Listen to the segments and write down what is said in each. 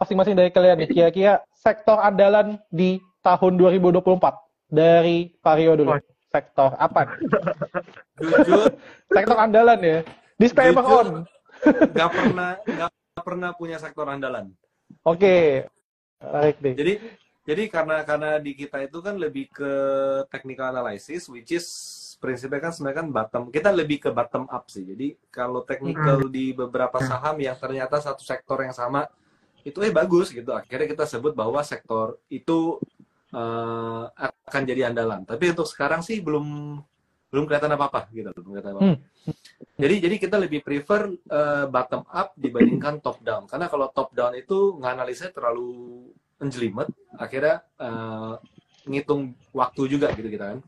masing-masing dari kalian nih, kira-kira sektor andalan di tahun 2024 dari Vario dulu. Sektor apa? Jujur, Sektor andalan ya. Disclaimer Jujur. on. nggak pernah punya sektor andalan. Oke. Baik deh. Jadi karena di kita itu kan lebih ke technical analysis, which is prinsipnya kan sebenarnya kan bottom. Kita lebih ke bottom up sih. Jadi kalau technical di beberapa saham yang ternyata satu sektor yang sama itu bagus gitu. Akhirnya kita sebut bahwa sektor itu akan jadi andalan. Tapi untuk sekarang sih belum kelihatan apa-apa gitu. Belum kelihatan apa-apa. Jadi kita lebih prefer bottom up dibandingkan top down. Karena kalau top down itu nganalisanya terlalu menjelimet, akhirnya ngitung waktu juga gitu kita kan.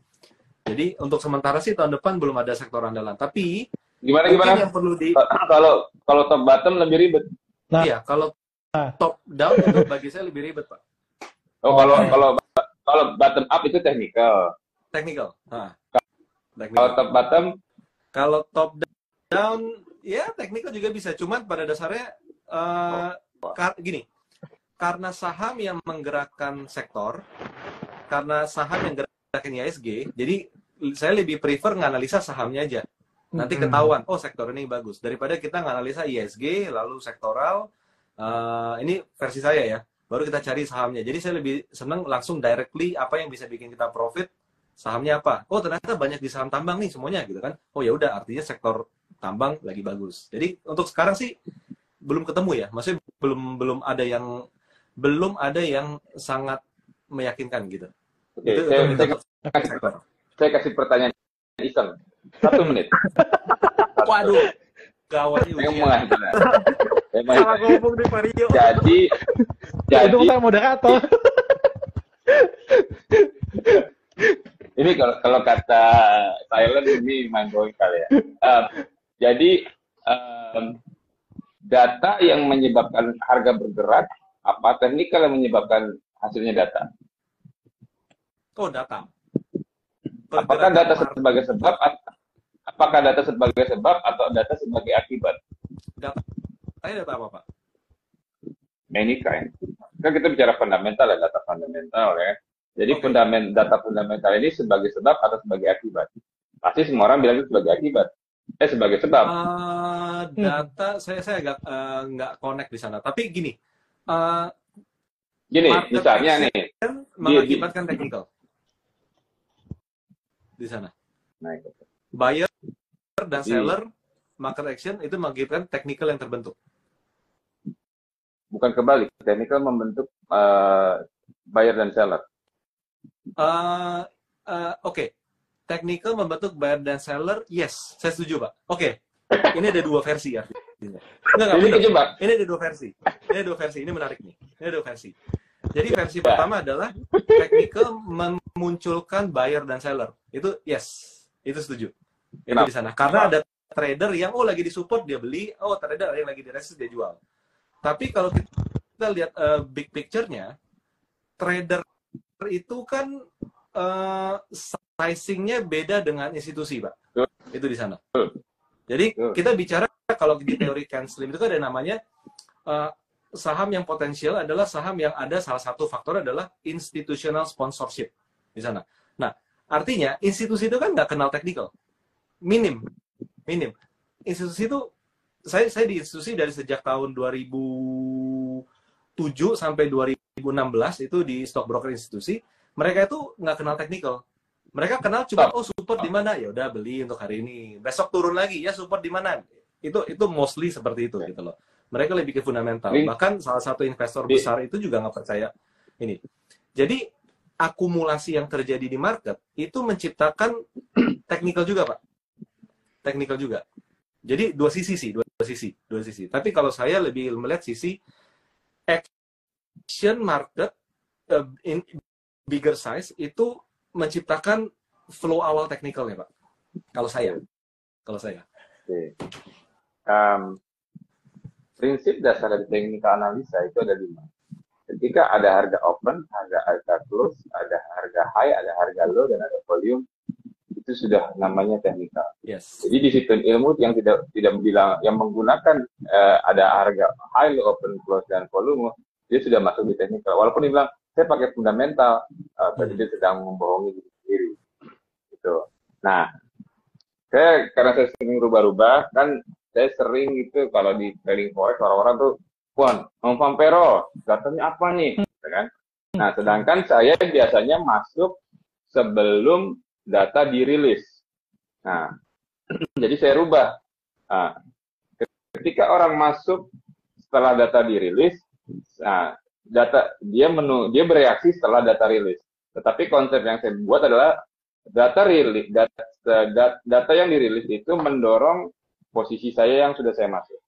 Jadi untuk sementara sih tahun depan belum ada sektor andalan. Tapi gimana yang perlu kalau top bottom lebih ribet. Nah. Iya, kalau top down itu bagi saya lebih ribet, Pak. Oh, kalau bottom up itu technical. Nah, kalau top bottom, kalau top down ya technical juga bisa. Cuman pada dasarnya gini. Karena saham yang menggerakkan sektor, karena saham yang gerakin ISG, jadi saya lebih prefer nganalisa sahamnya aja. Nanti ketahuan, oh sektor ini bagus. Daripada kita nganalisa ISG, lalu sektoral, ini versi saya ya, baru kita cari sahamnya. Jadi saya lebih senang langsung directly apa yang bisa bikin kita profit, sahamnya apa. Oh ternyata banyak di saham tambang nih semuanya gitu kan. Oh ya udah, artinya sektor tambang lagi bagus. Jadi untuk sekarang sih belum ketemu ya, maksudnya belum ada yang sangat meyakinkan gitu. Oke, saya kasih pertanyaan iseng. 1 menit. Waduh, gawat juga. Salah ngomong di Vario. Jadi itu saya moderator. Ini kalau kata Thailand ini mind blowing kali ya. Jadi data yang menyebabkan harga bergerak, apa teknikal yang menyebabkan hasilnya data? Oh, data. Apakah data sebagai sebab? Apakah data sebagai sebab atau data sebagai akibat? Data apa, Pak? Many kind. Kan kita bicara fundamental ya, data fundamental ya. Jadi data fundamental ini sebagai sebab atau sebagai akibat? Pasti semua orang bilang itu sebagai akibat. Sebagai sebab. Data saya agak nggak connect di sana. Tapi gini. Misalnya nih. Mengakibatkan technical. Di sana. Nah, Buyer dan seller market action itu mengakibatkan technical yang terbentuk. Bukan kebalik, technical membentuk buyer dan seller. Oke. Technical membentuk buyer dan seller, yes, saya setuju, Pak. Oke. Ini ada 2 versi ya. Ini ada 2 versi. Ini menarik nih. Ini ada 2 versi. Jadi versi pertama adalah technical memunculkan buyer dan seller. Itu yes, itu setuju. Itu di sana. Karena ada trader yang lagi di support dia beli, trader yang lagi di resist dia jual. Tapi kalau kita lihat big picture-nya, trader itu kan sizing-nya beda dengan institusi, Pak. Itu di sana. Jadi kita bicara kalau di teori Ken Slim itu kan ada namanya saham yang potensial adalah saham yang ada salah satu faktor adalah institutional sponsorship di sana. Nah, artinya institusi itu kan nggak kenal technical. Minim. Institusi itu saya di institusi dari sejak tahun 2007 sampai 2016 itu di stockbroker institusi, mereka itu nggak kenal technical. Mereka kenal cuma support di mana, ya udah beli untuk hari ini. Besok turun lagi, ya support di mana. Itu mostly seperti itu gitu loh. Mereka lebih ke fundamental. Bahkan salah satu investor besar itu juga nggak percaya ini. Jadi akumulasi yang terjadi di market itu menciptakan technical juga, Pak. Technical juga. Jadi dua sisi. Tapi kalau saya lebih melihat sisi action market in bigger size itu menciptakan flow awal teknikal ya, Pak. Kalau saya. Oke. Prinsip dasar dari teknikal analisa itu ada 5. Ketika ada harga open, harga close, ada harga high, ada harga low, dan ada volume, itu sudah namanya teknikal. Yes. Jadi disiplin ilmu yang tidak bilang yang menggunakan ada harga high, low, open, close, dan volume dia sudah masuk di teknikal. Walaupun dia bilang, saya pakai fundamental, berarti dia sedang membohongi diri sendiri. Gitu. Nah, karena saya sering rubah-rubah, kan saya sering gitu kalau di trading forex orang-orang tuh, Puan, Om Pampero, datanya apa nih? Gitu kan? Nah, sedangkan saya biasanya masuk sebelum data dirilis. Nah, jadi saya rubah. Nah, ketika orang masuk setelah data dirilis, nah, dia bereaksi setelah data rilis. Tetapi konsep yang saya buat adalah data yang dirilis itu mendorong posisi saya yang sudah saya masuk.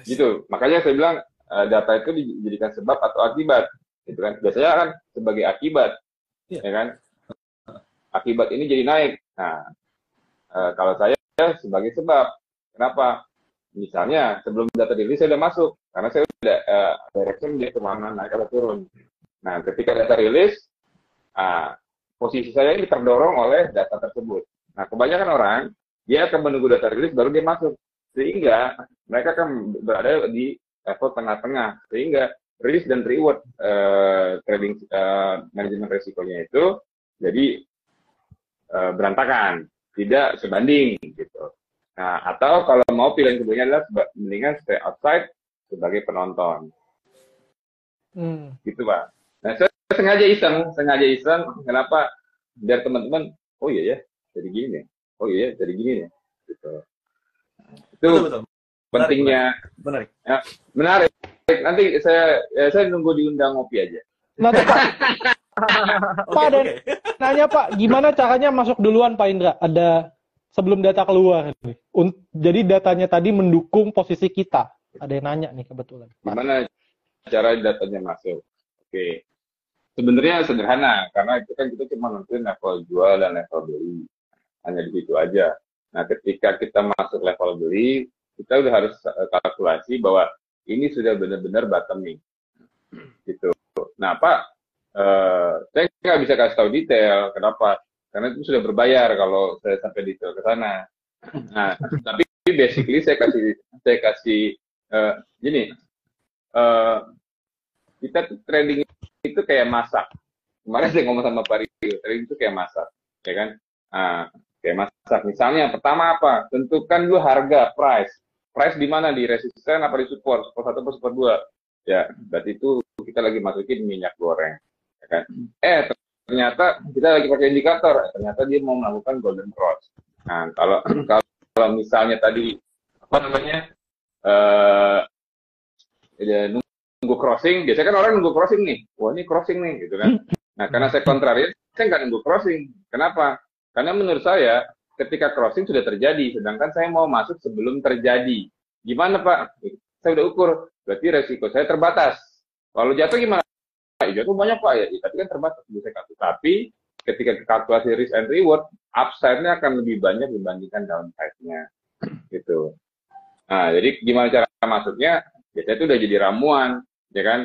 Gitu. Makanya saya bilang data itu dijadikan sebab atau akibat, gitu kan? Biasanya kan sebagai akibat, ya kan? Akibat ini jadi naik. Nah, kalau saya sebagai sebab, kenapa? Misalnya sebelum data dirilis saya udah masuk, karena saya udah direction dia kemana naik atau turun. Nah, ketika data rilis, posisi saya ini terdorong oleh data tersebut. Nah, kebanyakan orang dia akan menunggu data rilis baru dia masuk, sehingga mereka akan berada di level tengah-tengah, sehingga risk dan reward trading manajemen resikonya itu jadi berantakan, tidak sebanding gitu. Nah, atau kalau mau pilihan keduanya adalah mendingan stay outside sebagai penonton. Gitu, Pak. Nah, saya sengaja iseng. Kenapa? Biar teman-teman, oh iya ya, jadi gini nih. Oh iya, jadi gini nih. Gitu. Itu betul. Pentingnya. Menarik. Ya, menarik. Nanti saya nunggu diundang ngopi aja. Nah, Pak, dan nanya Pak, gimana caranya masuk duluan Pak Indra? Ada sebelum data keluar nih. Jadi datanya tadi mendukung posisi kita. Ada yang nanya nih kebetulan. Gimana cara datanya masuk? Oke. Sebenarnya sederhana, karena itu kan kita cuma nentuin level jual dan level beli. Hanya di situ aja. Nah, ketika kita masuk level beli, kita udah harus kalkulasi bahwa ini sudah benar-benar bottoming. Gitu. Nah, Pak, saya nggak bisa kasih tahu detail. Kenapa? Karena itu sudah berbayar kalau saya sampai detail ke sana. Nah, tapi basically saya kasih gini, kita trading itu kayak masak. Kemarin saya ngomong sama Pak Rio, trading itu kayak masak, ya kan? Kayak masak. Misalnya, pertama apa? Tentukan dulu harga, price. Price di mana? Di resisten apa di support? Support 1 atau support 2? Ya, berarti itu kita lagi masukin minyak goreng. Ya kan? Ternyata kita lagi pakai indikator, ternyata dia mau melakukan golden cross. Nah, kalau misalnya tadi apa namanya nunggu crossing, biasanya kan orang nunggu crossing nih, wah ini crossing nih, gitu kan. Nah, karena saya kontrarin, saya nggak nunggu crossing. Kenapa? Karena menurut saya ketika crossing sudah terjadi, sedangkan saya mau masuk sebelum terjadi. Gimana Pak? Saya udah ukur, berarti resiko saya terbatas. Kalau jatuh gimana? Jatuh banyak Pak ya, tapi kan terbatas bisa kartu. Tapi ketika kalkulasi risk and reward, upside-nya akan lebih banyak dibandingkan downside-nya, gitu. Nah, jadi gimana cara masuknya? Biasanya itu udah jadi ramuan, ya kan?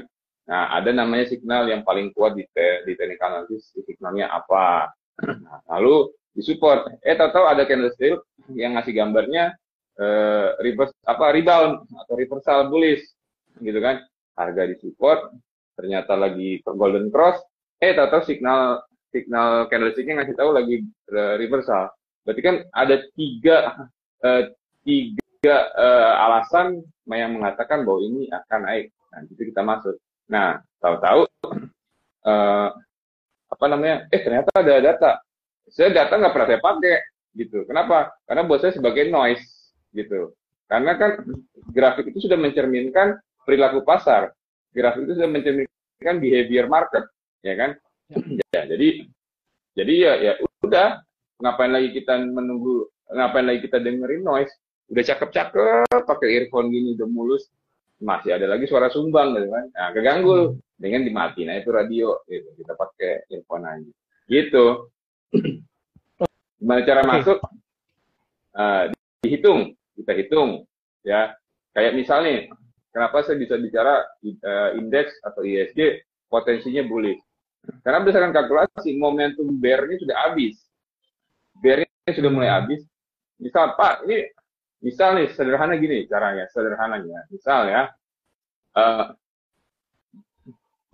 Nah, ada namanya signal yang paling kuat di technical analysis, signalnya apa? Nah, lalu di support, tahu-tahu ada candlestick yang ngasih gambarnya rebound atau reversal bullish, gitu kan? Harga di support, ternyata lagi golden cross, tahu-tahu signal candlesticknya ngasih tahu lagi reversal. Berarti kan ada tiga alasan yang mengatakan bahwa ini akan naik. Nah, itu kita masuk. Nah, tahu-tahu ternyata ada data. Saya data nggak pernah saya pakai, gitu. Kenapa? Karena buat saya sebagai noise, gitu. Karena kan grafik itu sudah mencerminkan perilaku pasar. Grafik itu sudah mencerminkan behavior market, ya kan? Ya, jadi ya udah, ngapain lagi kita dengerin noise? Udah cakep-cakep pakai earphone gini udah mulus, masih ada lagi suara sumbang, gitu kan? Nah, keganggu, dengan dimatiin. Nah, itu radio, gitu. Kita pakai earphone aja, gitu. Gimana cara masuk? Kita hitung, ya. Kayak misalnya, kenapa saya bisa bicara indeks atau ISG potensinya bullish? Karena berdasarkan kalkulasi, momentum bear-nya sudah habis. Bear-nya sudah mulai habis. Misal, Pak, ini Misal nih, sederhana gini caranya, sederhananya. Misal ya,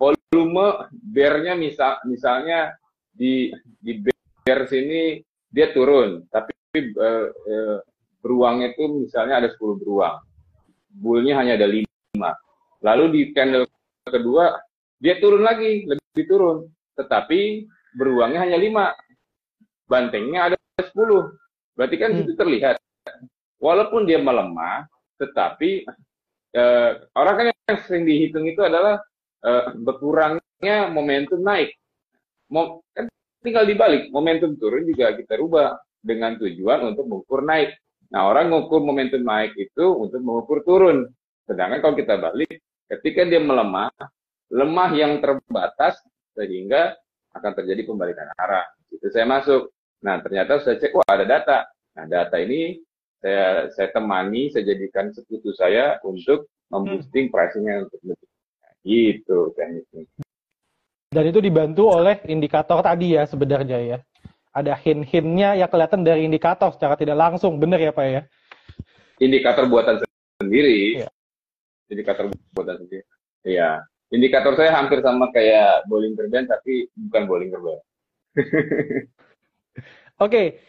volume bear-nya misalnya di bear sini dia turun, tapi beruangnya itu misalnya ada 10 beruang. Bullnya hanya ada 5. Lalu di candle kedua, dia turun lagi, lebih turun. Tetapi beruangnya hanya 5. Bantengnya ada 10. Berarti kan itu terlihat. Walaupun dia melemah, tetapi orang kan yang sering dihitung itu adalah berkurangnya momentum naik. Kan tinggal dibalik, momentum turun juga kita rubah dengan tujuan untuk mengukur naik. Nah, orang mengukur momentum naik itu untuk mengukur turun. Sedangkan kalau kita balik, ketika dia melemah, lemah yang terbatas sehingga akan terjadi pembalikan arah. Itu saya masuk. Nah, ternyata saya cek, wah ada data. Nah, data ini saya temani, saya jadikan sekutu saya untuk memboosting pricing-nya untuk lebih. Gitu kan. Dan itu dibantu oleh indikator tadi ya sebenarnya ya. Ada hint-hintnya yang kelihatan dari indikator secara tidak langsung, benar ya Pak ya? Indikator buatan sendiri. Ya. Indikator buatan sendiri. Iya. Indikator saya hampir sama kayak Bollinger Band, tapi bukan Bollinger Band. Oke.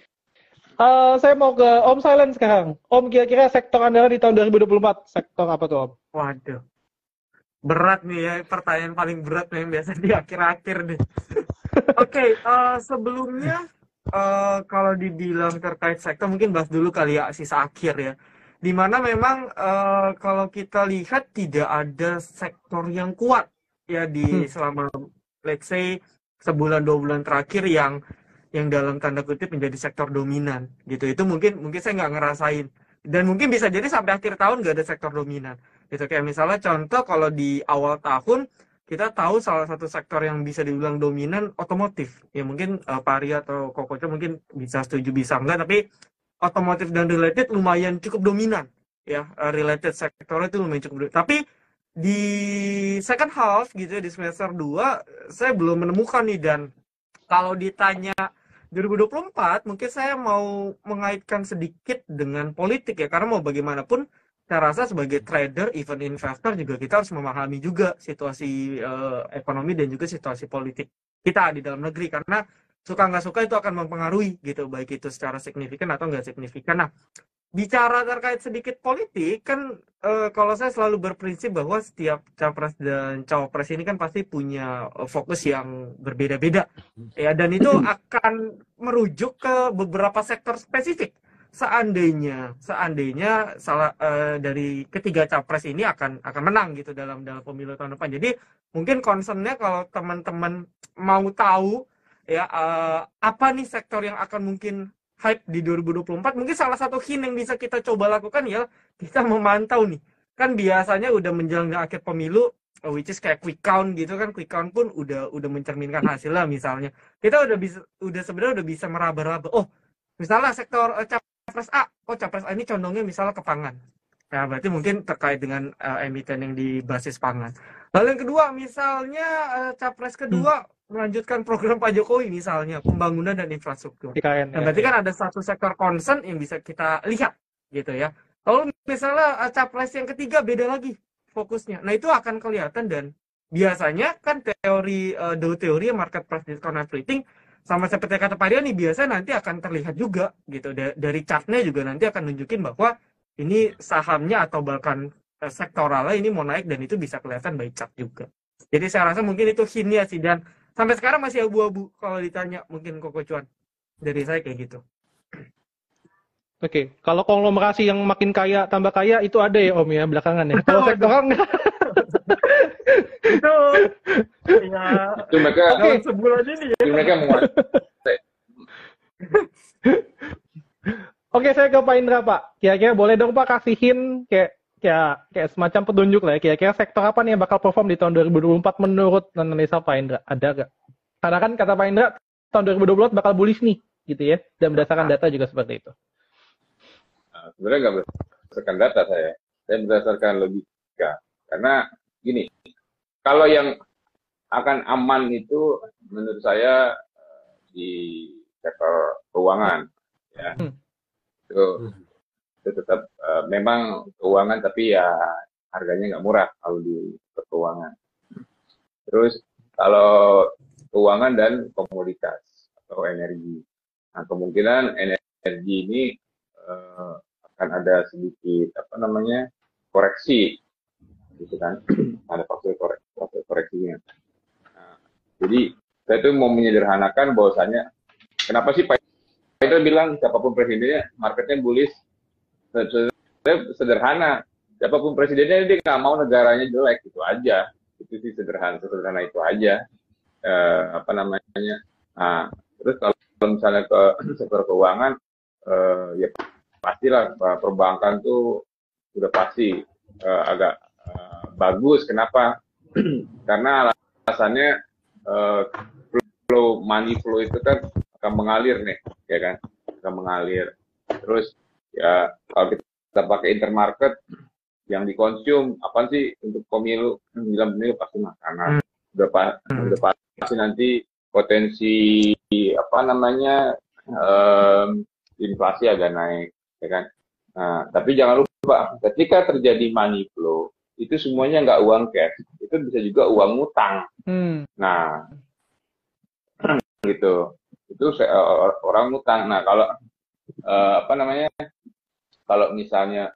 Saya mau ke Om Silent sekarang. Om, kira-kira sektor andalan di tahun 2024, sektor apa tuh Om? Waduh. Berat nih ya, pertanyaan paling berat nih yang biasa di akhir-akhir nih. Oke, sebelumnya kalau dibilang terkait sektor, mungkin bahas dulu kali ya sisa akhir ya. Dimana memang kalau kita lihat tidak ada sektor yang kuat ya di selama let's say sebulan 2 bulan terakhir yang dalam tanda kutip menjadi sektor dominan gitu. Itu mungkin saya nggak ngerasain, dan mungkin bisa jadi sampai akhir tahun nggak ada sektor dominan gitu. Kayak misalnya contoh kalau di awal tahun kita tahu salah satu sektor yang bisa dibilang dominan otomotif ya, mungkin Pak Arya atau Kokoco mungkin bisa setuju bisa enggak, tapi otomotif dan related lumayan cukup dominan ya, related sektornya itu lumayan cukup dominan. Tapi di second half gitu ya, di semester 2 saya belum menemukan nih. Dan kalau ditanya 2024 mungkin saya mau mengaitkan sedikit dengan politik ya, karena mau bagaimanapun saya rasa sebagai trader, even investor juga kita harus memahami juga situasi ekonomi dan juga situasi politik kita di dalam negeri, karena suka nggak suka itu akan mempengaruhi gitu, baik itu secara signifikan atau nggak signifikan. Nah, bicara terkait sedikit politik kan, kalau saya selalu berprinsip bahwa setiap capres dan cawapres ini kan pasti punya fokus yang berbeda-beda ya, dan itu akan merujuk ke beberapa sektor spesifik. Seandainya salah dari ketiga capres ini akan menang gitu dalam pemilu tahun depan. Jadi mungkin concernnya kalau teman-teman mau tahu ya apa nih sektor yang akan mungkin hype di 2024, mungkin salah satu hint yang bisa kita coba lakukan ya kita memantau nih. Kan biasanya udah menjelang akhir pemilu, which is kayak quick count gitu kan, quick count pun udah mencerminkan hasilnya. Misalnya kita sebenarnya udah bisa meraba-raba, oh misalnya sektor capres A, capres A ini condongnya misalnya ke pangan. Ya, berarti mungkin terkait dengan emiten yang di basis pangan. Lalu yang kedua, misalnya capres kedua melanjutkan program Pak Jokowi, misalnya pembangunan dan infrastruktur. Nah, berarti kan ada satu sektor concern yang bisa kita lihat, gitu ya. Lalu misalnya capres yang ketiga beda lagi fokusnya. Nah, itu akan kelihatan, dan biasanya kan teori Dow teori market price discount everything sama seperti kata Pak Ria nih, biasanya nanti akan terlihat juga gitu dari chartnya juga nanti akan nunjukin bahwa ini sahamnya atau bahkan sektoralnya ini mau naik, dan itu bisa kelihatan by chart juga. Jadi saya rasa mungkin itu hintnya sih, dan sampai sekarang masih abu-abu kalau ditanya mungkin Koko Cuan. Dari saya kayak gitu. Oke, kalau konglomerasi yang makin kaya tambah kaya itu ada ya Om ya belakangan ya. Kalau sektoral enggak. Itu ya Itu mereka sebulan ini ya. Itu mereka menguasai. Oke, saya ke Pak Indra Pak. Kira-kira boleh dong Pak kasih hint kayak semacam petunjuk lah ya. Kira-kira sektor apa nih yang bakal perform di tahun 2024 menurut analisa Pak Indra? Ada nggak? Karena kan kata Pak Indra tahun 2024 bakal bullish nih, gitu ya. Dan berdasarkan data juga seperti itu. Nah, sebenarnya nggak berdasarkan data saya berdasarkan logika. Karena gini, kalau yang akan aman itu menurut saya di sektor keuangan, ya. Itu itu tetap memang keuangan, tapi ya harganya nggak murah kalau di keuangan. Terus kalau keuangan dan komoditas atau energi, nah kemungkinan energi ini akan ada sedikit koreksi, gitu kan? Ada faktor koreksinya. Nah, jadi saya tuh mau menyederhanakan bahwasanya kenapa sih Pak Ida bilang siapapun presidennya marketnya bullish. Sederhana, siapapun presidennya dia nggak mau negaranya jelek, itu aja. Itu sih sederhana itu aja. Nah, terus kalau misalnya ke sektor keuangan, ya pastilah perbankan tuh udah pasti agak bagus. Kenapa? Karena alasannya money flow itu kan akan mengalir nih, ya kan? Akan mengalir. Terus ya kalau kita pakai intermarket, yang dikonsum apa sih untuk pemilu pasti makanan. Udah pasti nanti potensi inflasi agak naik, ya kan? Nah, tapi jangan lupa ketika terjadi money flow itu semuanya nggak uang cash, itu bisa juga uang utang. Nah, gitu. Itu orang utang. Nah, kalau kalau misalnya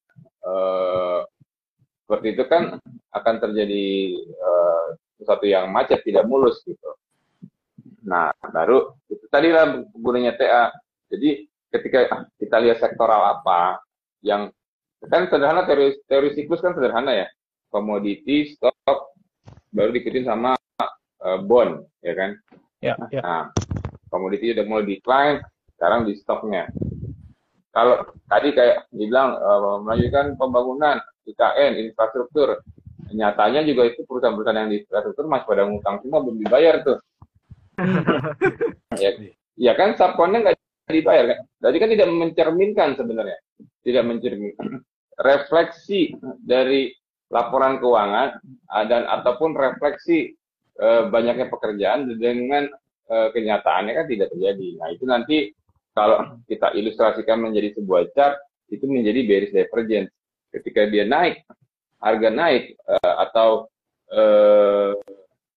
seperti itu kan akan terjadi sesuatu yang macet, tidak mulus gitu. Nah, baru itu tadilah gunanya TA. Jadi ketika kita lihat sektoral apa yang kan sederhana, teori siklus kan sederhana ya, komoditi, stok, baru diikutin sama bond, ya kan? Ya. Nah, komoditi udah mulai decline, sekarang di stoknya. Kalau tadi kayak dibilang melanjutkan pembangunan IKN, infrastruktur, nyatanya juga itu perusahaan-perusahaan yang di infrastruktur masih pada ngutang semua, belum dibayar tuh. Ya kan, subkonnya nggak dibayar kan? Jadi kan tidak mencerminkan sebenarnya, tidak mencerminkan refleksi dari laporan keuangan dan ataupun refleksi banyaknya pekerjaan dengan kenyataannya kan tidak terjadi. Nah, itu nanti kalau kita ilustrasikan menjadi sebuah chart, itu menjadi bearish divergence. Ketika dia naik, harga naik, atau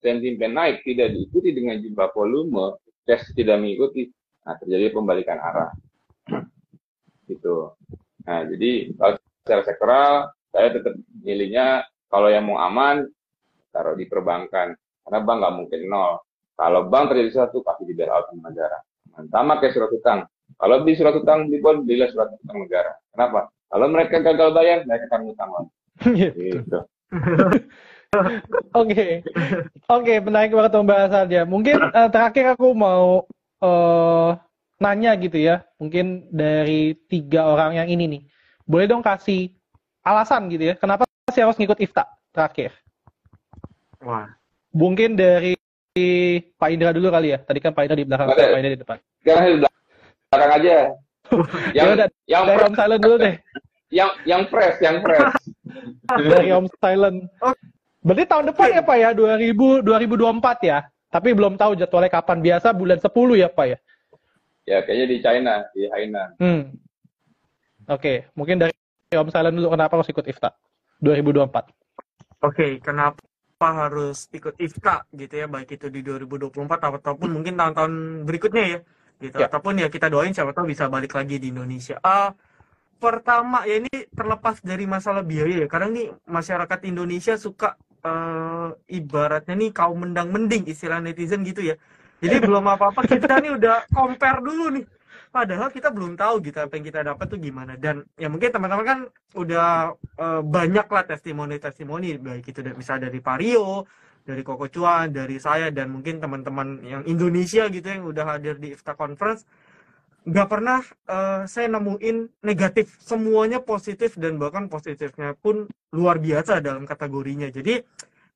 sentimen naik, tidak diikuti dengan jumlah volume, cash tidak mengikuti, nah terjadi pembalikan arah. Gitu. Nah, jadi kalau secara sektoral, saya tetap milihnya kalau yang mau aman, taruh di perbankan. Karena bank nggak mungkin nol. Kalau bank terjadi sesuatu, pasti di bailout sama negara. Sama kayak surat utang. Kalau beli surat utang di bond, belilah surat utang negara. Kenapa? Kalau mereka gagal bayar, mereka akan ngutang lagi. Gitu. Oke, menarik banget pembahasannya. Mungkin terakhir aku mau nanya gitu ya. Mungkin dari 3 orang yang ini nih, boleh dong kasih alasan gitu ya, kenapa sih harus ngikut IFTA terakhir? Wah. Mungkin dari Pak Indra dulu kali ya. Tadi kan Pak Indra di belakang, Pak Indra di depan. Sekarang di belakang aja. Yang dari Om Silent dulu deh. Yang fresh. Dari Om Silent. Berarti tahun depan ya Pak ya, 2024 ya. Tapi belum tahu jadwalnya kapan. Biasa bulan 10 ya Pak ya. Ya kayaknya di China, di Hainan. Oke, mungkin dari Om Silent dulu, kenapa harus ikut IFTA 2024? Oke, kenapa harus ikut IFTA gitu ya, baik itu di 2024 ataupun mungkin tahun-tahun berikutnya ya gitu, ataupun ya kita doain siapa tahu bisa balik lagi di Indonesia. Pertama ya, ini terlepas dari masalah biaya ya, karena nih masyarakat Indonesia suka ibaratnya nih kaum mendang-mending istilah netizen gitu ya. Jadi belum apa-apa kita nih udah compare dulu nih, padahal kita belum tahu gitu apa yang kita dapat tuh gimana. Dan ya mungkin teman-teman kan udah banyak lah testimoni baik itu misalnya dari Vario, dari Koko Cuan, dari saya, dan mungkin teman-teman yang Indonesia gitu yang udah hadir di IFTA Conference. Nggak pernah saya nemuin negatif, semuanya positif, dan bahkan positifnya pun luar biasa dalam kategorinya. Jadi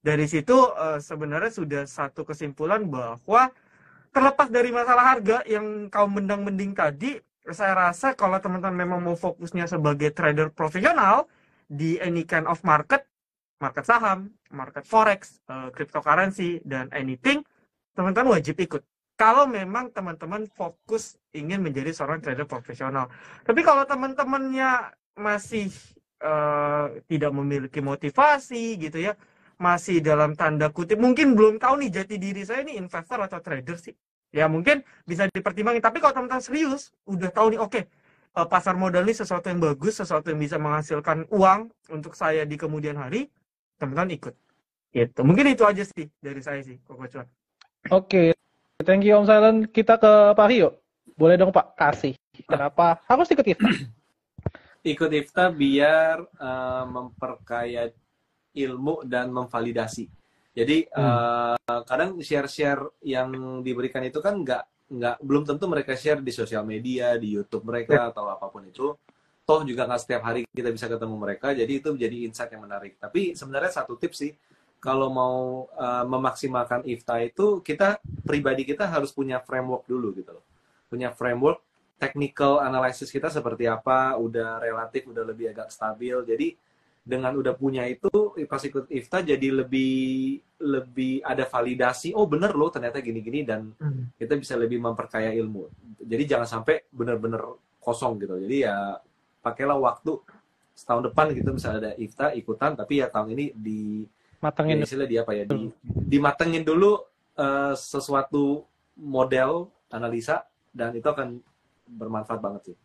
dari situ sebenarnya sudah satu kesimpulan bahwa terlepas dari masalah harga yang kaum mendang-mending tadi, saya rasa kalau teman-teman memang mau fokusnya sebagai trader profesional di any kind of market saham, market forex, cryptocurrency, dan anything, teman-teman wajib ikut. Kalau memang teman-teman fokus ingin menjadi seorang trader profesional. Tapi kalau teman-temannya masih tidak memiliki motivasi gitu ya, masih dalam tanda kutip mungkin belum tahu nih jati diri saya ini investor atau trader sih, ya mungkin bisa dipertimbangin. Tapi kalau teman-teman serius udah tahu nih, oke, pasar modal ini sesuatu yang bagus, sesuatu yang bisa menghasilkan uang untuk saya di kemudian hari, teman-teman ikut gitu. Mungkin itu aja sih dari saya sih, Koko Cuan. Oke, thank you Om Silent. Kita ke Pak Rio. Boleh dong Pak, kasih. Kenapa harus ikut IFTA? Ikut IFTA biar memperkaya ilmu dan memvalidasi. Jadi kadang share-share yang diberikan itu kan belum tentu mereka share di sosial media, di YouTube mereka atau apapun itu. Toh juga nggak setiap hari kita bisa ketemu mereka, jadi itu menjadi insight yang menarik. Tapi sebenarnya satu tips sih, kalau mau memaksimalkan IFTA itu, pribadi kita harus punya framework dulu gitu loh. Punya framework, technical analysis kita seperti apa, udah relatif, udah lebih agak stabil. Jadi dengan udah punya itu, pas ikut IFTA jadi lebih ada validasi, oh bener loh ternyata gini-gini, dan kita bisa lebih memperkaya ilmu. Jadi jangan sampai bener-bener kosong gitu. Jadi ya pakailah waktu setahun depan gitu, misalnya ada IFTA ikutan, tapi ya tahun ini matengin dimatengin dulu sesuatu model analisa, dan itu akan bermanfaat banget sih.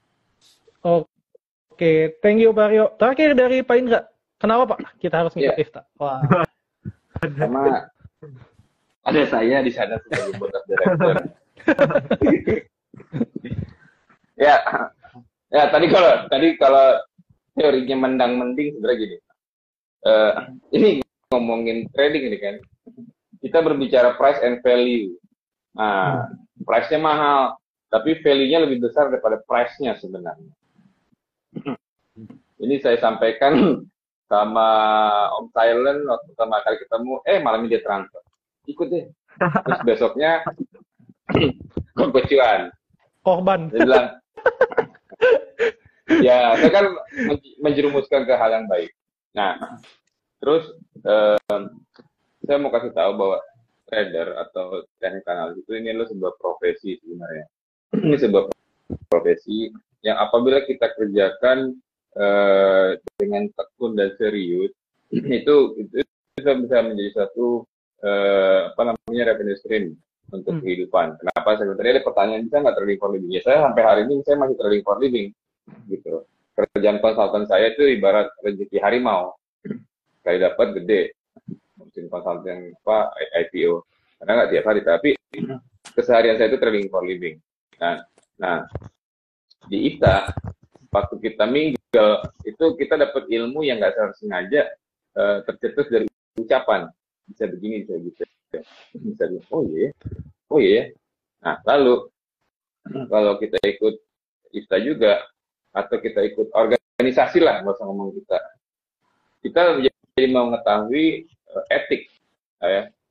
Oke, thank you Pak Rio. Terakhir dari Pak Indra, kenapa Pak kita harus ngikut IFTA? Wah. Karena ada saya di sana sebagai board of director. Ya tadi kalau teorinya mendang-mending sebenarnya gini. Ini ngomongin trading ini kan. Kita berbicara price and value. Nah, price-nya mahal, tapi value-nya lebih besar daripada price-nya sebenarnya. Ini saya sampaikan sama Om Silent waktu pertama kali ketemu, malam ini dia transfer. Ikut deh. Terus besoknya Koko Cuan. Korban. Dia bilang, ya, saya kan menjerumuskan ke hal yang baik. Nah, terus saya mau kasih tahu bahwa trader atau teknik analis itu ini adalah sebuah profesi sebenarnya. Ini sebuah profesi yang apabila kita kerjakan dengan tekun dan serius, itu bisa menjadi satu revenue stream untuk kehidupan. Kenapa? Saya tadi ada pertanyaan, bisa nggak trading for living? Ya, saya sampai hari ini saya masih trading for living, gitu. Kerjaan konsultan saya itu ibarat rezeki harimau, sekali dapat gede. Mungkin konsultan IPO, karena nggak tiap hari, tapi keseharian saya itu trading for living. Nah, di IFTA waktu kita mingle itu kita dapat ilmu yang nggak sengaja tercetus dari ucapan, bisa begini, bisa gitu, bisa gitu. Oh iya. Nah, lalu kalau kita ikut IFTA juga atau kita ikut organisasi lah, nggak usah ngomong kita jadi mengetahui etik,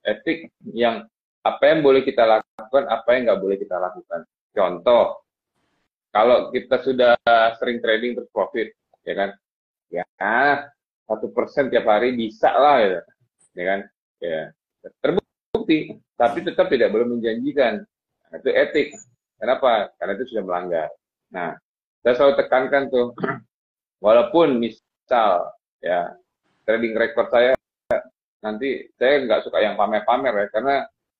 etik yang apa yang boleh kita lakukan, apa yang nggak boleh kita lakukan. Contoh, kalau kita sudah sering trading terus profit, ya kan? Ya, 1% tiap hari bisa lah, ya kan? Ya, terbukti, tapi tetap tidak boleh menjanjikan. Nah, itu etik. Kenapa? Karena itu sudah melanggar. Nah, saya selalu tekankan tuh, walaupun misal, ya, trading record saya, nanti saya nggak suka yang pamer-pamer ya, karena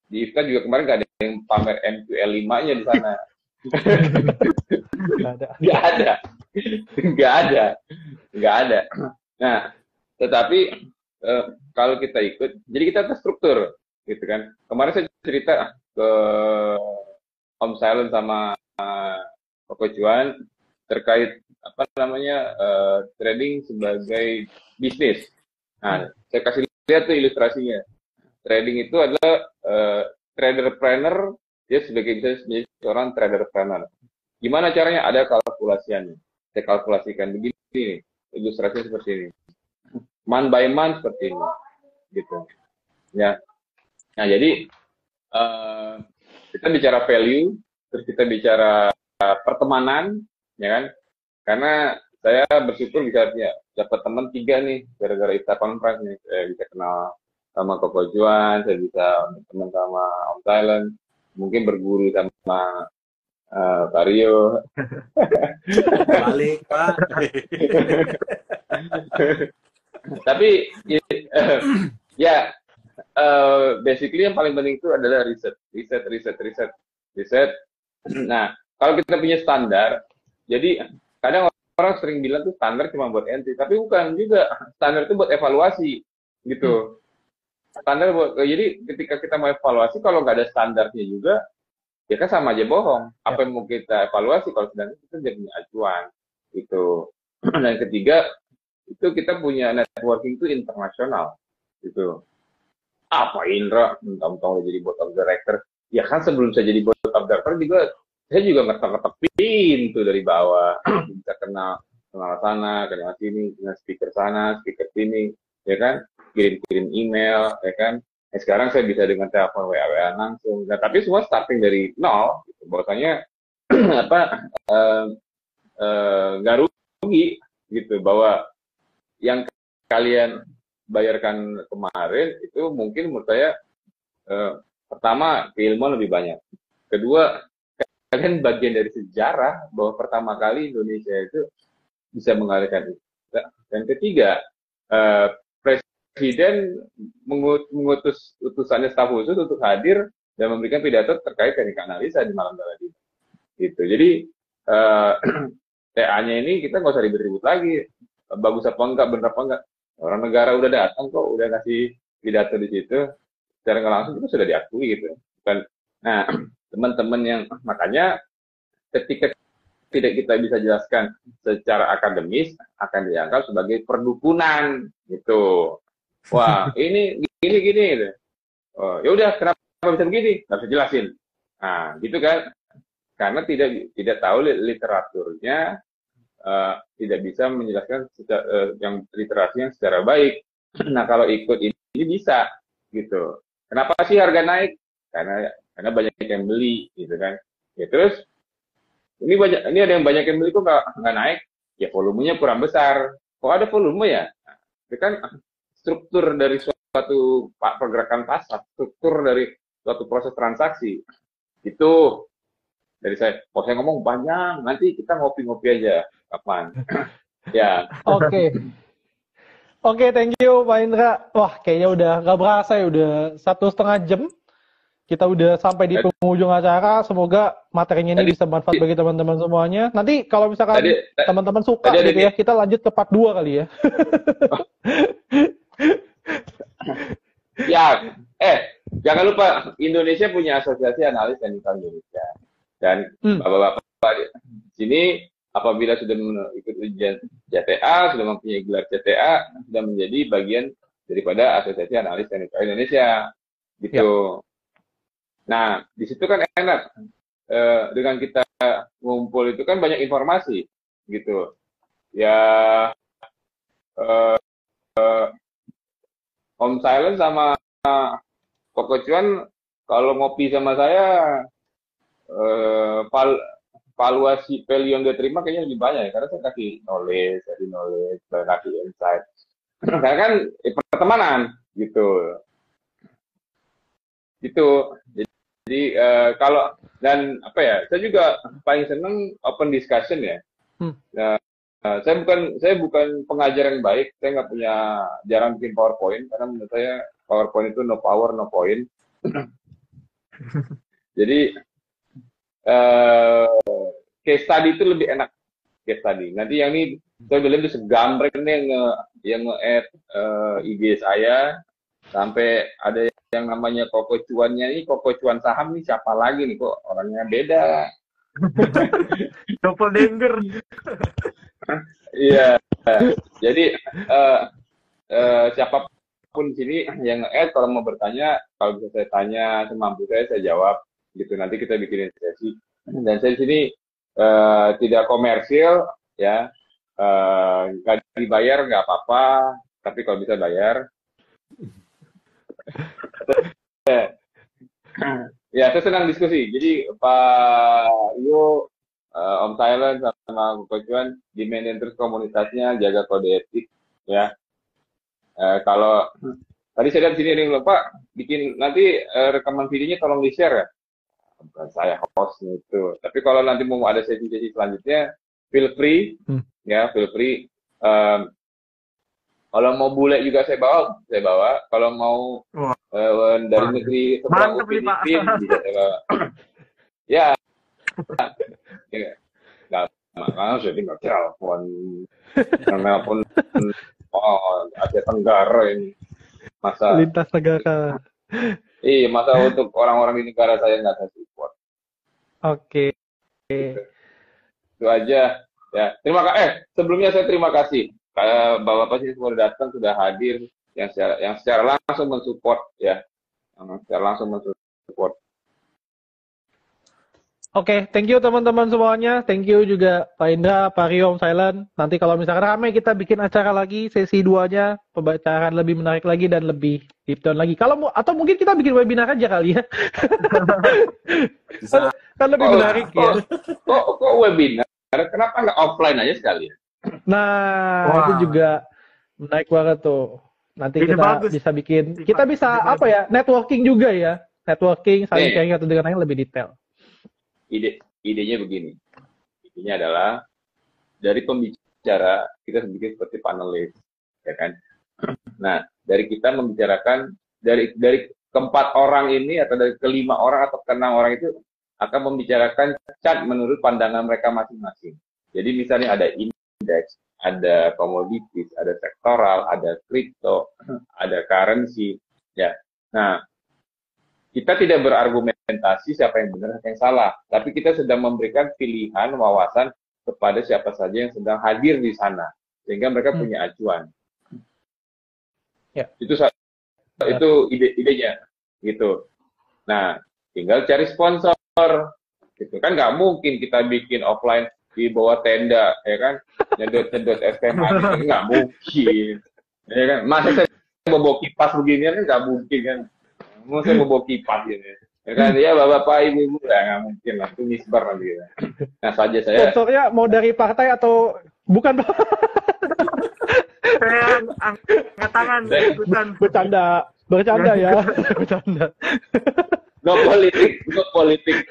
di IFTA juga kemarin nggak ada yang pamer MQL5-nya di sana. Nggak ada. Nah, tetapi kalau kita ikut, jadi kita terstruktur, gitu kan. Kemarin saya cerita ke Om Silent sama Koko Cuan terkait trading sebagai bisnis. Nah, saya kasih lihat tuh ilustrasinya. Trading itu adalah traderpreneur, dia bisa menjadi seorang traderpreneur. Gimana caranya? Ada kalkulasiannya. Saya kalkulasikan begini, ilustrasinya seperti ini. Month by month seperti ini, gitu. Ya. Nah, jadi kita bicara value, terus kita bicara pertemanan, ya kan? Karena saya bersyukur bisa dapat teman 3 nih gara-gara IFTA Conference nih. Saya bisa kenal sama Koko Cuan, saya bisa teman sama Om Silent, mungkin berguru sama Pak Rio. Balik, Pak. Tapi ya basically yang paling penting itu adalah riset. Nah, kalau kita punya standar, jadi kadang orang sering bilang tuh standar cuma buat entry, tapi bukan juga. Standar itu buat evaluasi, gitu. Standar jadi ketika kita mau evaluasi, kalau nggak ada standarnya juga, ya kan sama aja bohong. Apa yang mau kita evaluasi kalau sedang kita jadi punya acuan, gitu. Dan ketiga, itu kita punya networking itu internasional, gitu. Apa Indra, mentang-mentang jadi board of director, ya kan sebelum saya jadi board of director juga, saya juga ngetok-ngetok pintu dari bawah, bisa kenal sana, kenal sini, kenal speaker sana, speaker sini, ya kan, kirim-kirim email, ya kan. Nah, sekarang saya bisa dengan telepon WA langsung. Nah, tapi semua starting dari nol, gitu. Bahwasanya nggak rugi, gitu, bahwa yang kalian bayarkan kemarin itu mungkin menurut saya pertama keilmuan lebih banyak, kedua kalian bagian dari sejarah bahwa pertama kali Indonesia itu bisa mengalihkan itu, dan ketiga Presiden mengutus utusannya staf khusus untuk hadir dan memberikan pidato terkait teknik analisa di malam tadi. Gitu. Jadi TA-nya ini kita nggak usah ribet-ribet lagi. Bagus apa enggak, bener apa enggak. Orang negara udah datang kok, udah kasih pidato di situ. Secara nggak langsung itu sudah diakui gitu. Nah, teman-teman yang makanya ketika tidak kita bisa jelaskan secara akademis akan dianggap sebagai perdukunan gitu. Wah, ini gini gitu. Oh, ya udah kenapa bisa begini? Nggak bisa jelasin. Nah, gitu kan. Karena tidak tahu literaturnya, tidak bisa menjelaskan yang literasinya secara baik. Nah, kalau ikut ini bisa gitu. Kenapa sih harga naik? Karena banyak yang beli gitu kan. Ya terus ini ada yang banyak yang beli kok nggak naik? Ya volumenya kurang besar. Kok ada volume ya? Nah, itu kan struktur dari suatu pergerakan pasar, struktur dari suatu proses transaksi. Itu dari saya. Kalau saya ngomong banyak, nanti kita ngopi-ngopi aja. Kapan? Ya. Oke. Oke, thank you Pak Indra. Wah, kayaknya udah nggak berasa ya, udah 1,5 jam. Kita udah sampai di penghujung acara. Semoga materinya ini bisa bermanfaat bagi teman-teman semuanya. Nanti kalau misalkan teman-teman suka gitu ya, kita lanjut ke part 2 kali ya. Ya, jangan lupa Indonesia punya Asosiasi Analis Teknikal Indonesia. Dan bapak-bapak di sini apabila sudah mengikuti ujian CTA, sudah mempunyai gelar CTA, sudah menjadi bagian daripada Asosiasi Analis Teknikal Indonesia. Gitu. Ya. Nah, di situ kan enak. Dengan kita ngumpul itu kan banyak informasi. Gitu. Ya, Om Silent sama Koko Cuan kalau ngopi sama saya valuasi value yang dia terima kayaknya lebih banyak ya, karena saya kasih knowledge, kasih insight. Karena kan pertemanan gitu. Jadi kalau dan apa ya, saya juga paling seneng open discussion ya. Saya bukan pengajar yang baik, saya nggak punya, jarang bikin PowerPoint karena menurut saya PowerPoint itu no power no point. Jadi case study itu lebih enak, case study. Nanti yang ini saya bilang itu segambreng yang nge-add IG saya sampai ada yang namanya Koko Cuannya ini, Koko Cuan saham nih siapa lagi nih, kok orangnya beda. Doppelganger. Iya, jadi siapapun di sini yang nge-add kalau mau bertanya, kalau bisa saya tanya semampu saya jawab gitu. Nanti kita bikin sesi. Dan saya di sini tidak komersil ya, nggak dibayar nggak apa-apa, tapi kalau bisa bayar. Ya, saya senang diskusi. Jadi Pak Iyo, Om Silent sama Koko Cuan dimainin terus komunitasnya, jaga kode etik ya. Kalau tadi saya lihat sini nih Pak, bikin nanti rekaman videonya tolong di-share ya. bukan saya hostnya itu. Tapi kalau nanti mau ada sesi-sesi selanjutnya, feel free, ya feel free. Kalau mau bule juga saya bawa. Kalau mau dari negeri seberang Upin Ipin bisa saya bawa. Ya, nggak jadi nggak telepon Asia Tenggara ini masa lintas negara. Iya, masa untuk orang-orang di negara saya nggak saya support. Oke. Itu aja. Ya, sebelumnya saya terima kasih. Bapak sih sudah datang, sudah hadir, yang secara langsung mensupport ya, Oke, thank you teman-teman semuanya. Thank you juga Pak Indra, Pak Rio, Om Silent. Nanti kalau misalkan ramai kita bikin acara lagi, sesi 2-nya, pembacaan lebih menarik lagi dan lebih deep down lagi. Atau mungkin kita bikin webinar aja kali ya. Kan lebih menarik ya. Kok webinar? Kenapa nggak offline aja sekalian? Nah, itu juga menarik banget tuh. Nanti kita bisa bikin, kita bisa apa ya, networking juga ya. Networking, saling sharing atau dengan yang lebih detail. Idenya begini. Idenya adalah dari pembicara kita bikin seperti panelis, ya kan? Nah, dari kita membicarakan dari keempat orang ini atau dari kelima orang atau keenam orang itu akan membicarakan chart menurut pandangan mereka masing-masing. Jadi misalnya ada indeks, ada komoditis, ada sektoral, ada kripto, ada currency, ya. Nah, kita tidak berargumentasi siapa yang benar, siapa yang salah, tapi kita sedang memberikan pilihan, wawasan kepada siapa saja yang sedang hadir di sana, sehingga mereka punya acuan. Ya. Itu idenya, gitu. Nah, tinggal cari sponsor, gitu kan nggak mungkin kita bikin offline di bawah tenda, ya kan, nyedot SMA, nggak mungkin, ya kan, masa saya bawa kipas begini kan nggak mungkin kan. Mau saya mau bawa kipas gitu ya kan, ya bapak ibu ya nggak mungkin lah, itu misbar nanti gitu. Nah saja saya sponsornya mau dari partai atau bukan? Saya angkat tangan ikutan. Bercanda ya. Bercanda. No politik.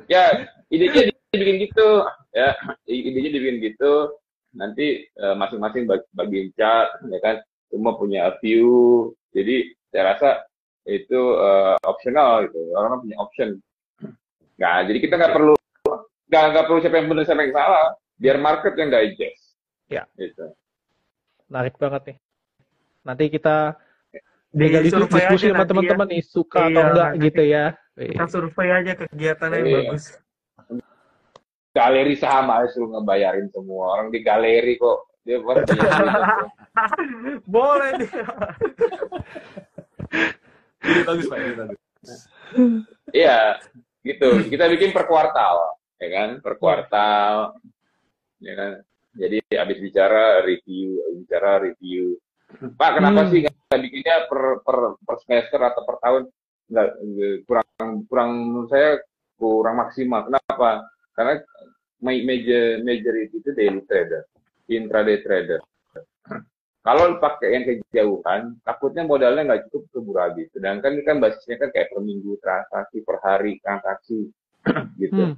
Ya idenya dibikin gitu ya, idenya dibikin gitu, nanti masing-masing bagian chat, ya kan, semua punya view, jadi saya rasa itu optional gitu, orang punya option. Nah, jadi kita nggak perlu siapa yang benar siapa yang salah, biar market yang digest. Ya. Gitu. Menarik banget nih. Nanti kita diskusi sama teman-teman nih suka atau enggak gitu ya. Kita survei aja kegiatannya yang bagus. Galeri saham aja suruh ngebayarin semua orang di galeri kok. Dia boleh dia. Ini bagus Pak, ini bagus. Iya, gitu. Kita bikin per kuartal, ya kan? Per kuartal, ya kan? Jadi habis bicara review. Pak, kenapa sih nggak bikinnya per semester atau per tahun? Nggak, kurang menurut saya kurang maksimal. Kenapa? Karena majority itu daily trader, intraday trader. Kalau pakai yang kejauhan, takutnya modalnya nggak cukup keburu habis. Sedangkan ini kan basisnya kan kayak per minggu transaksi, per hari transaksi, gitu.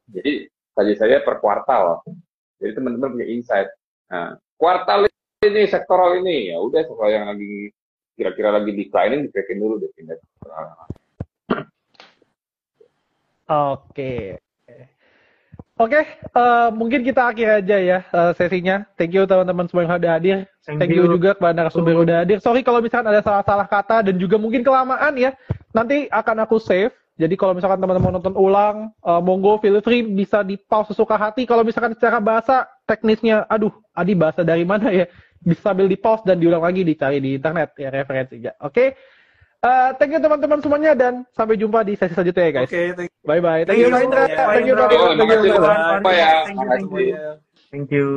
Jadi saya per kuartal. Jadi teman-teman punya insight. Nah, kuartal ini, sektoral ini, ya udah sektoral yang lagi kira-kira lagi declining, dipekin dulu deh pindah. Oke, mungkin kita akhir aja ya sesinya. Thank you teman-teman semua yang sudah hadir. Thank you juga kepada narasumber yang sudah hadir. Sorry kalau misalkan ada salah-salah kata dan juga mungkin kelamaan ya. Nanti akan aku save. Jadi kalau misalkan teman-teman mau nonton ulang, monggo feel free bisa di pause sesuka hati. Kalau misalkan secara bahasa teknisnya, aduh, Adi bahasa dari mana ya? Bisa sambil di pause dan diulang lagi, dicari di internet ya referensinya. Oke. Thank you teman-teman semuanya dan sampai jumpa di sesi selanjutnya ya guys. Bye-bye. Thank you Pak Indra. Thank you Pak Rio. Thank you. Thank you.